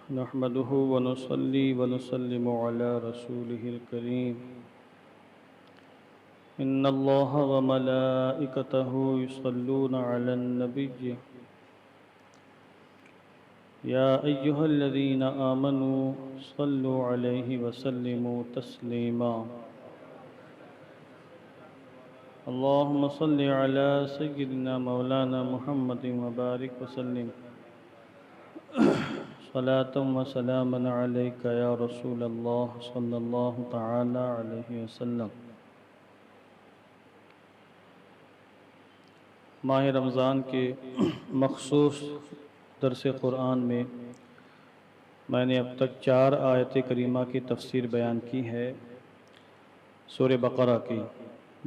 نحمده ونصلي ونسلم على رسوله الكريم إن الله وملائكته يصلون على النبي يا أيها الذين آمنوا صلوا عليه وسلموا تسليما اللهم صل على سيدنا مولانا محمد وبارك وسلم صلاة وسلاما عليك يا رسول الله صلى الله تعالى عليه وسلم۔ ماہ رمضان کے مخصوص درس قرآن میں نے اب تک 4 آیت کریمہ کی تفسیر بیان کی ہے سورہ بقرہ کی،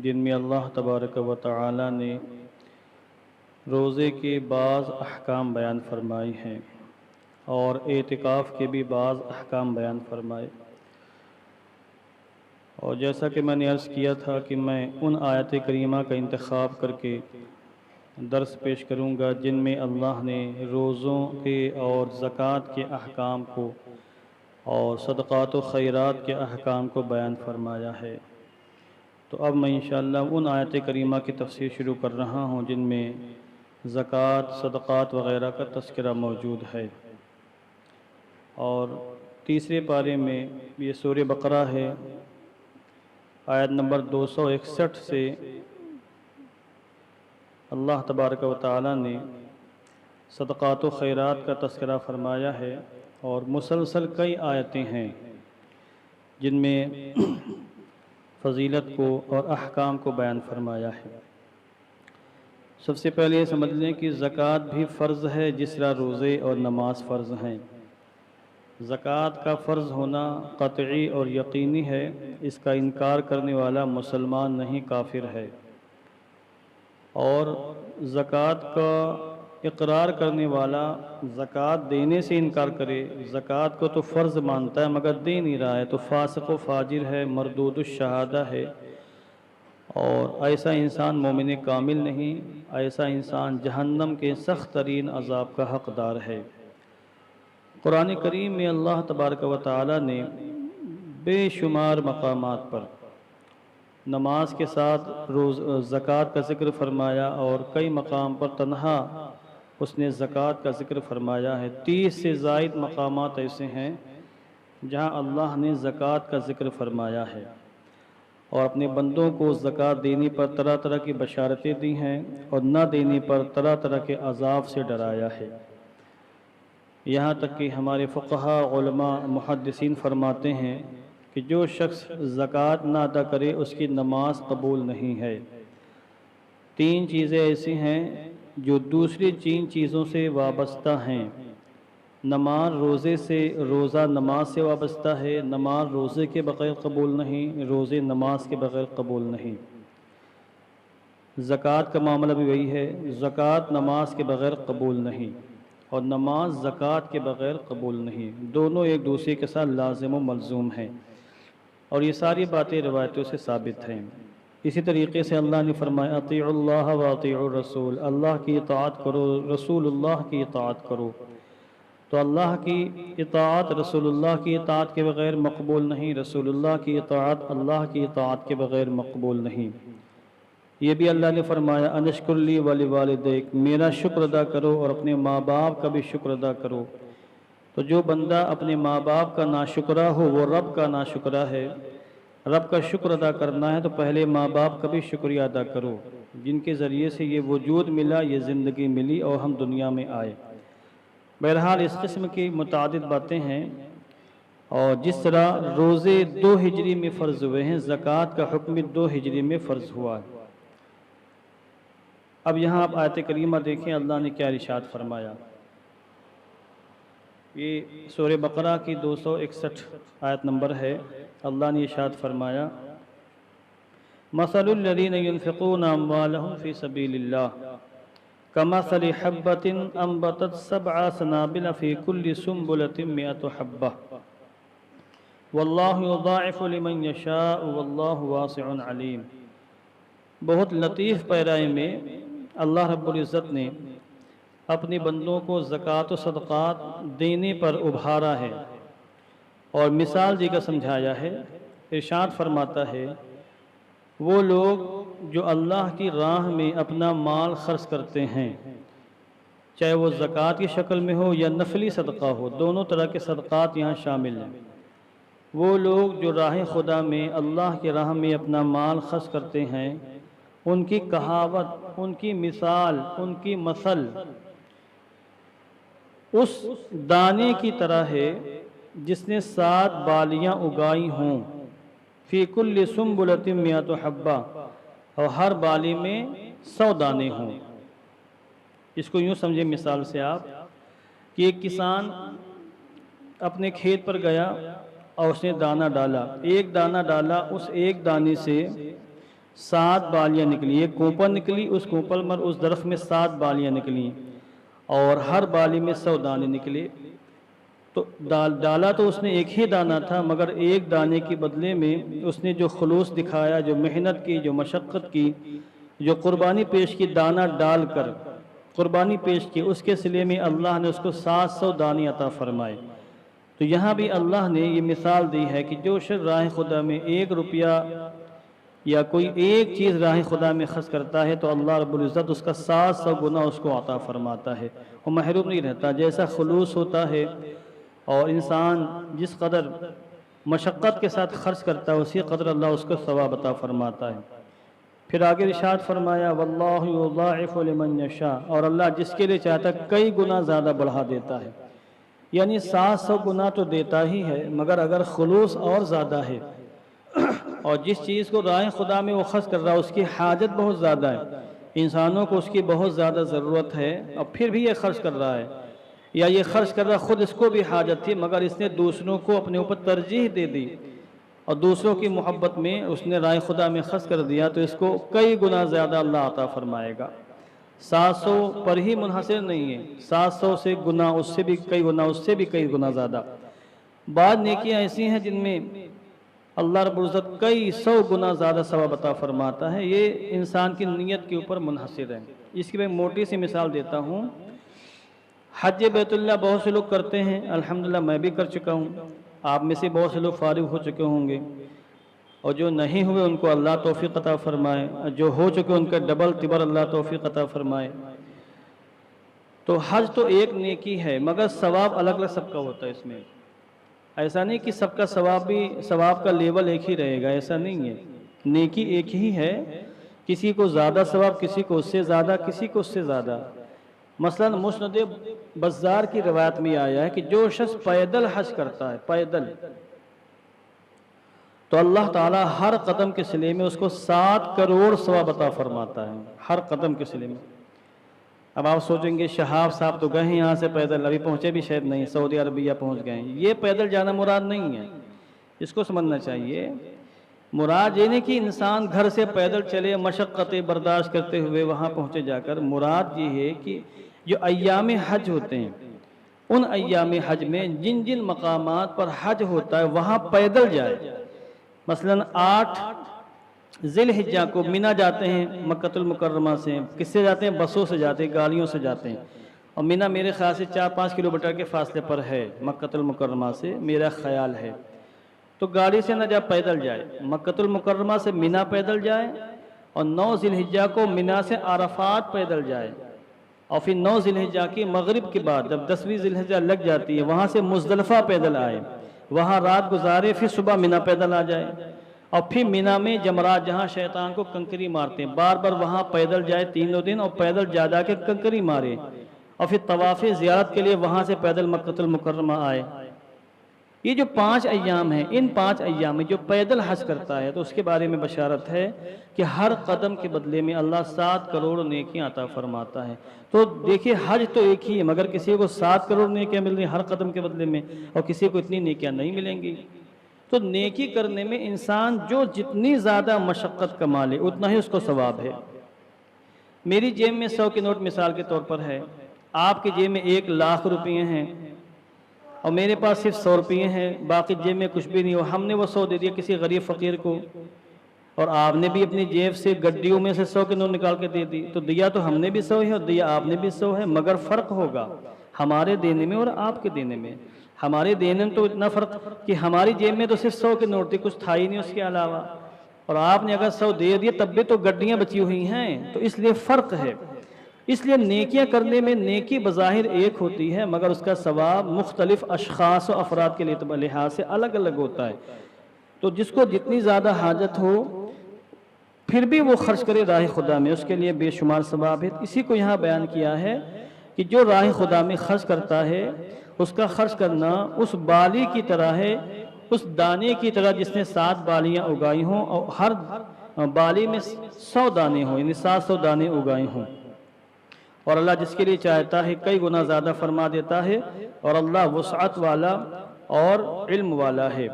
جن میں اللہ تبارک و تعالی نے روزے کے بعض احکام بیان فرمائے ہیں اور اعتکاف کے بھی بعض احکام بیان فرمائے۔ اور جیسا کہ میں نے عرض کیا تھا کہ میں ان آیت کریمہ کا انتخاب کر کے درس پیش کروں گا جن میں اللہ نے روزوں کے اور زکوٰۃ کے احکام کو اور صدقات و خیرات کے احکام کو بیان فرمایا ہے۔ تو اب میں انشاءاللہ ان آیت کریمہ کی تفسیر شروع کر رہا ہوں جن میں زکوٰۃ، صدقات وغیرہ کا تذکرہ موجود ہے۔ اور تیسرے پارے میں یہ سورہ بقرہ ہے، آیت نمبر 261 سے اللہ تبارک و تعالی نے صدقات و خیرات کا تذکرہ فرمایا ہے، اور مسلسل کئی آیتیں ہیں جن میں فضیلت کو اور احکام کو بیان فرمایا ہے۔ سب سے پہلے یہ سمجھ لیں کہ زکوٰۃ بھی فرض ہے جس طرح روزے اور نماز فرض ہیں۔ زکوٰۃ کا فرض ہونا قطعی اور یقینی ہے، اس کا انکار کرنے والا مسلمان نہیں، کافر ہے۔ اور زکوٰۃ کا اقرار کرنے والا زکوٰۃ دینے سے انکار کرے، زکوٰۃ کو تو فرض مانتا ہے مگر دے نہیں رہا ہے، تو فاسق و فاجر ہے، مردود الشہادہ ہے، اور ایسا انسان مومن کامل نہیں، ایسا انسان جہنم کے سخت ترین عذاب کا حقدار ہے۔ قرآن کریم میں اللہ تبارک و تعالی نے بے شمار مقامات پر نماز کے ساتھ زکوٰۃ کا ذکر فرمایا، اور کئی مقام پر تنہا اس نے زکوٰۃ کا ذکر فرمایا ہے۔ 30 سے زائد مقامات ایسے ہیں جہاں اللہ نے زکوٰۃ کا ذکر فرمایا ہے، اور اپنے بندوں کو زکوٰۃ دینے پر طرح طرح کی بشارتیں دی ہیں، اور نہ دینے پر طرح طرح کے عذاب سے ڈرایا ہے۔ یہاں تک کہ ہمارے فقہاء، علماء، محدثین فرماتے ہیں کہ جو شخص زکوٰۃ نہ ادا کرے اس کی نماز قبول نہیں ہے۔ 3 چیزیں ایسی ہیں جو دوسری 3 چیزوں سے وابستہ ہیں۔ نماز روزے سے، روزہ نماز سے وابستہ ہے، نماز روزے کے بغیر قبول نہیں، روزے نماز کے بغیر قبول نہیں۔ زکوٰۃ کا معاملہ بھی وہی ہے، زکوٰۃ نماز کے بغیر قبول نہیں، اور نماز زکوٰۃ کے بغیر قبول نہیں، دونوں ایک دوسرے کے ساتھ لازم و ملزوم ہیں، اور یہ ساری باتیں روایتوں سے ثابت ہیں۔ اسی طریقے سے اللہ نے فرمایا اطیعوا اللہ و اطیعوا الرسول، اللہ کی اطاعت کرو، رسول اللہ کی اطاعت کرو۔ تو اللہ کی اطاعت رسول اللہ کی اطاعت کے بغیر مقبول نہیں، رسول اللہ کی اطاعت اللہ کی اطاعت کے بغیر مقبول نہیں۔ یہ بھی اللہ نے فرمایا ان اشکر لی ولوالدیک، میرا شکر ادا کرو اور اپنے ماں باپ کا بھی شکر ادا کرو۔ تو جو بندہ اپنے ماں باپ کا ناشکرہ ہو وہ رب کا ناشکرہ ہے۔ رب کا شکر ادا کرنا ہے تو پہلے ماں باپ کا بھی شکریہ ادا کرو، جن کے ذریعے سے یہ وجود ملا، یہ زندگی ملی اور ہم دنیا میں آئے۔ بہرحال اس قسم کی متعدد باتیں ہیں، اور جس طرح روزے 2 ہجری میں فرض ہوئے ہیں، زکوٰۃ کا حکم 2 ہجری میں فرض ہوا ہے۔ اب یہاں آپ آیت کریمہ دیکھیں اللہ نے کیا ارشاد فرمایا۔ یہ سورہ بقرہ کی 261 آیت نمبر ہے۔ اللہ نے ارشاد فرمایا مثل الذین ينفقون اموالهم فی سبیل اللہ کمثل حبة انبتت 7 سنابل فی کل سنبلة 100 حبة واللہ یضاعف لمن یشاء واللہ واسع علیم۔ بہت لطیف پیرائے میں اللہ رب العزت نے اپنے بندوں کو زکوٰۃ و صدقات دینے پر ابھارا ہے اور مثال دے کر سمجھایا ہے۔ ارشاد فرماتا ہے وہ لوگ جو اللہ کی راہ میں اپنا مال خرچ کرتے ہیں، چاہے وہ زکوٰۃ کی شکل میں ہو یا نفلی صدقہ ہو، دونوں طرح کے صدقات یہاں شامل ہیں۔ وہ لوگ جو راہ خدا میں اللہ کی راہ میں اپنا مال خرچ کرتے ہیں، ان کی کہاوت، ان کی مثال، ان کی مثل اس دانے کی طرح ہے جس نے 7 بالیاں اگائی ہوں، فی کل سنبلۃ مئۃ حبہ، اور ہر بالی میں 100 دانے ہوں۔ اس کو یوں سمجھے مثال سے آپ کہ ایک کسان اپنے کھیت پر گیا اور اس نے دانہ ڈالا، ایک دانہ ڈالا، اس ایک دانے سے 7 بالیاں نکلی، ایک کونپل نکلی، اس کونپل میں اس درخت میں 7 بالیاں نکلیں اور ہر بالی میں 100 دانے نکلے۔ تو ڈالا تو اس نے ایک ہی دانہ تھا، مگر ایک دانے کے بدلے میں اس نے جو خلوص دکھایا، جو محنت کی، جو مشقت کی، جو قربانی پیش کی، دانہ ڈال کر قربانی پیش کی، اس کے صلے میں اللہ نے اس کو 700 دانے عطا فرمائے۔ تو یہاں بھی اللہ نے یہ مثال دی ہے کہ جو شخص راہ خدا میں 1 روپیہ یا کوئی ایک چیز راہ خدا میں خرچ کرتا ہے تو اللہ رب العزت اس کا 700 گنا اس کو عطا فرماتا ہے، وہ محروم نہیں رہتا۔ جیسا خلوص ہوتا ہے اور انسان جس قدر مشقت کے ساتھ خرچ کرتا ہے، اسی قدر اللہ اس کو ثواب عطا فرماتا ہے۔ پھر آگے ارشاد فرمایا واللہ یضاعف لمن یشاء، اور اللہ جس کے لیے چاہتا ہے کئی گنا زیادہ بڑھا دیتا ہے، یعنی 700 گنا تو دیتا ہی ہے، مگر اگر خلوص اور زیادہ ہے اور جس چیز کو راہ خدا میں وہ خرچ کر رہا ہے اس کی حاجت بہت زیادہ ہے، انسانوں کو اس کی بہت زیادہ ضرورت ہے، اور پھر بھی یہ خرچ کر رہا ہے، یا یہ خرچ کر رہا خود اس کو بھی حاجت تھی مگر اس نے دوسروں کو اپنے اوپر ترجیح دے دی اور دوسروں کی محبت میں اس نے راہ خدا میں خرچ کر دیا، تو اس کو کئی گنا زیادہ اللہ عطا فرمائے گا۔ 700 پر ہی منحصر نہیں ہے، 700 سے گنا، اس سے بھی کئی گنا، اس سے بھی کئی گنا زیادہ۔ بعض نیکیاں ایسی ہیں جن میں اللہ رب العزت کئی 100 گنا زیادہ ثواب عطا فرماتا ہے، یہ انسان کی نیت کے اوپر منحصر ہے۔ اس کی میں موٹی سی مثال دیتا ہوں۔ حج بیت اللہ بہت سے لوگ کرتے ہیں، الحمدللہ میں بھی کر چکا ہوں، آپ میں سے بہت سے لوگ فارغ ہو چکے ہوں گے، اور جو نہیں ہوئے ان کو اللہ توفیق عطا فرمائے، جو ہو چکے ان کا ڈبل تبر اللہ توفیق عطا فرمائے۔ تو حج تو ایک نیکی ہے مگر ثواب الگ الگ سب کا ہوتا ہے، اس میں ایسا نہیں کہ سب کا ثواب کا لیول ایک ہی رہے گا، ایسا نہیں ہے، نیکی ایک ہی ہے، کسی کو زیادہ ثواب، کسی کو اس سے زیادہ، کسی کو اس سے زیادہ۔ مثلا مسند بزار کی روایت میں آیا ہے کہ جو شخص پیدل حج کرتا ہے، پیدل، تو اللہ تعالیٰ ہر قدم کے صلے میں اس کو 7 کروڑ ثواب عطا فرماتا ہے، ہر قدم کے صلے میں۔ اب آپ سوچیں گے شہاب صاحب تو گئے ہیں یہاں سے پیدل، ابھی پہنچے بھی شاید نہیں، سعودی عربیہ پہنچ گئے ہیں، یہ پیدل جانا مراد نہیں ہے، اس کو سمجھنا چاہیے۔ مراد یہ نہیں کہ انسان گھر سے پیدل چلے، مشقتیں برداشت کرتے ہوئے وہاں پہنچے جا کر، مراد یہ ہے کہ جو ایام حج ہوتے ہیں، ان ایام حج میں جن جن مقامات پر حج ہوتا ہے وہاں پیدل جائے۔ مثلا 8 ذی الحجہ کو مینا جاتے ہیں مکۃ المکرمہ سے، کس سے جاتے ہیں؟ بسوں سے جاتے ہیں، گاڑیوں سے جاتے ہیں، اور مینا میرے خیال سے 4-5 کلومیٹر کے فاصلے پر ہے مکۃ المکرمہ سے، میرا خیال ہے۔ تو گاڑی سے نہ جا، پیدل جائے، مکۃ المکرمہ سے مینا پیدل جائے، اور 9 ذی الحجہ کو مینا سے عرفات پیدل جائے، اور پھر 9 ذی الحجہ کی مغرب کے بعد جب 10ویں ذی الحجہ لگ جاتی ہے وہاں سے مزدلفہ پیدل آئے، وہاں رات گزارے، پھر صبح مینا پیدل آ جائے، اور پھر مینا میں جمرات جہاں شیطان کو کنکری مارتے ہیں، بار بار وہاں پیدل جائے 3 دن، اور پیدل جا کے کنکری مارے، اور پھر طواف زیارت کے لیے وہاں سے پیدل مکۃ المکرمہ آئے۔ یہ جو 5 ایام ہیں، ان 5 ایام میں جو پیدل حج کرتا ہے تو اس کے بارے میں بشارت ہے کہ ہر قدم کے بدلے میں اللہ 7 کروڑ نیکیاں عطا فرماتا ہے۔ تو دیکھیے حج تو ایک ہی ہے مگر کسی کو 7 کروڑ نیکیاں مل رہی ہیں ہر قدم کے بدلے میں، اور کسی کو اتنی نیکیاں نہیں ملیں گی۔ تو نیکی کرنے میں انسان جو جتنی زیادہ مشقت کما لے اتنا ہی اس کو ثواب ہے۔ میری جیب میں 100 کے نوٹ مثال کے طور پر ہے، آپ کی جیب میں 1 لاکھ روپے ہیں، اور میرے پاس صرف 100 روپے ہیں، باقی جیب میں کچھ بھی نہیں ہو، ہم نے وہ 100 دے دیا کسی غریب فقیر کو، اور آپ نے بھی اپنی جیب سے گڈیوں میں سے 100 کے نوٹ نکال کے دے دی، تو دیا تو ہم نے بھی 100 ہے اور دیا آپ نے بھی 100 ہے، مگر فرق ہوگا ہمارے دینے میں اور آپ کے دینے میں۔ ہمارے دینے میں تو اتنا فرق کہ ہماری جیب میں تو صرف 100 کے نوٹ تھے، کچھ تھا ہی نہیں اس کے علاوہ، اور آپ نے اگر 100 دے دیے تب بھی تو گڈیاں بچی ہوئی ہیں، تو اس لیے فرق ہے۔ اس لیے نیکیاں کرنے میں نیکی بظاہر ایک ہوتی ہے، مگر اس کا ثواب مختلف اشخاص و افراد کے لحاظ سے الگ الگ ہوتا ہے۔ تو جس کو جتنی زیادہ حاجت ہو پھر بھی وہ خرچ کرے راہ خدا میں، اس کے لیے بے شمار ثواب ہے۔ اسی کو یہاں بیان کیا ہے کہ جو راہ خدا میں خرچ کرتا ہے اس کا خرچ کرنا اس بالی کی طرح ہے، اس دانے کی طرح جس نے 7 بالیاں اگائی ہوں اور ہر بالی میں 100 دانے ہوں، یعنی 700 دانے اگائے ہوں، اور اللہ جس کے لیے چاہتا ہے کئی گنا زیادہ فرما دیتا ہے، اور اللہ وسعت والا اور علم والا ہے۔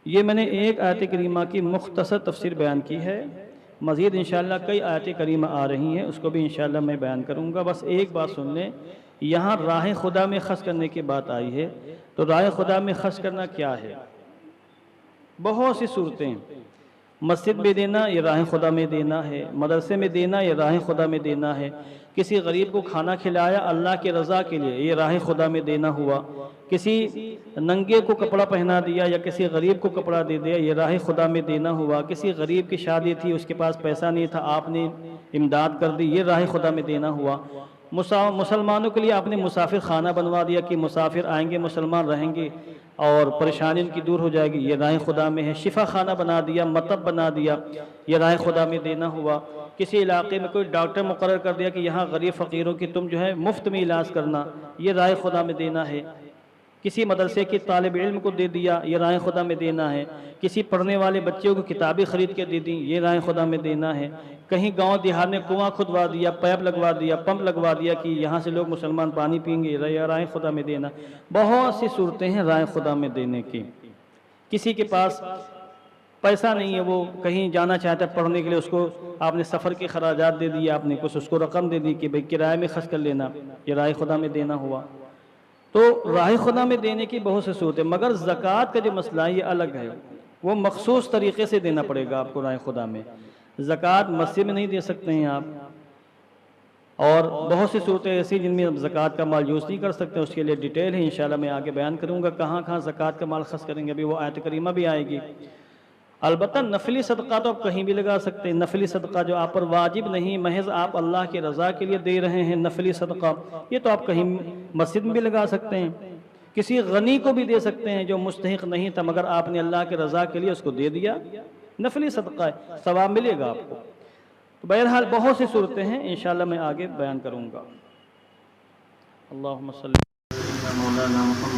یہ میں نے ایک آیت کریمہ کی مختصر تفسیر بیان کی ہے، مزید انشاءاللہ کئی آیت کریمہ آ رہی ہیں، اس کو بھی انشاءاللہ میں بیان کروں گا۔ بس ایک بات سن لیں، یہاں راہ خدا میں خرچ کرنے کی بات آئی ہے، تو راہ خدا میں خرچ کرنا کیا ہے؟ بہت سی صورتیں، مسجد میں دینا یہ راہ خدا میں دینا ہے، مدرسے میں دینا یہ راہ خدا میں دینا ہے، کسی غریب کو کھانا کھلایا اللہ کی رضا کے لیے یہ راہ خدا میں دینا ہوا، کسی ننگے کو کپڑا پہنا دیا یا کسی غریب کو کپڑا دے دیا یہ راہ خدا میں دینا ہوا، کسی غریب کی شادی تھی اس کے پاس پیسہ نہیں تھا آپ نے امداد کر دی یہ راہ خدا میں دینا ہوا، مسلمانوں کے لیے آپ نے مسافر خانہ بنوا دیا کہ مسافر آئیں گے مسلمان رہیں گے اور پریشانی ان کی دور ہو جائے گی یہ راہ خدا میں ہے، شفا خانہ بنا دیا، مطب بنا دیا یہ راہ خدا میں دینا ہوا، کسی علاقے میں کوئی ڈاکٹر مقرر کر دیا کہ یہاں غریب فقیروں کی تم جو ہے مفت میں علاج کرنا یہ راہ خدا میں دینا ہے، کسی مدرسے کے طالب علم کو دے دیا یہ راہ خدا میں دینا ہے، کسی پڑھنے والے بچوں کو کتابیں خرید کے دے دیں یہ راہ خدا میں دینا ہے، کہیں گاؤں دیہات میں کنواں کھدوا دیا، پیپ لگوا دیا، پمپ لگوا دیا کہ یہاں سے لوگ مسلمان پانی پئیں گے یہ راہ خدا میں دینا۔ بہت سی صورتیں ہیں راہ خدا میں دینے کی۔ کسی کے پاس پیسہ نہیں ہے، وہ کہیں جانا چاہتا ہے پڑھنے کے لیے، اس کو آپ نے سفر کے خراجات دے دیے، آپ نے کچھ اس کو رقم دے دی کہ بھئی کرائے میں خرچ کر لینا یہ راہ خدا میں دینا ہوا۔ تو راہ خدا میں دینے کی بہت سے صورتیں، مگر زکوٰۃ کا جو مسئلہ ہے یہ الگ ہے، وہ مخصوص طریقے سے دینا پڑے گا آپ کو راہ خدا میں۔ زکوٰۃ مسجد میں نہیں دے سکتے ہیں آپ، اور بہت سی صورتیں ایسی جن میں زکوٰۃ کا مال یوز نہیں کر سکتے، اس کے لیے ڈیٹیل ہے انشاءاللہ میں آگے بیان کروں گا کہاں کہاں زکوٰۃ کا مال خرچ کریں گے، ابھی وہ آیت کریمہ بھی آئے گی۔ البتہ نفلی صدقہ تو آپ کہیں بھی لگا سکتے ہیں، نفلی صدقہ جو آپ پر واجب نہیں، محض آپ اللہ کی رضا کے لیے دے رہے ہیں نفلی صدقہ، یہ تو آپ کہیں مسجد میں بھی لگا سکتے ہیں، کسی غنی کو بھی دے سکتے ہیں جو مستحق نہیں تھا مگر آپ نے اللہ کی رضا کے لیے اس کو دے دیا، نفلی صدقہ ہے، ثواب ملے گا آپ کو۔ تو بہرحال بہت سی صورتیں ہیں انشاءاللہ میں آگے بیان کروں گا۔ اللہم صلی اللہ علیہ وسلم۔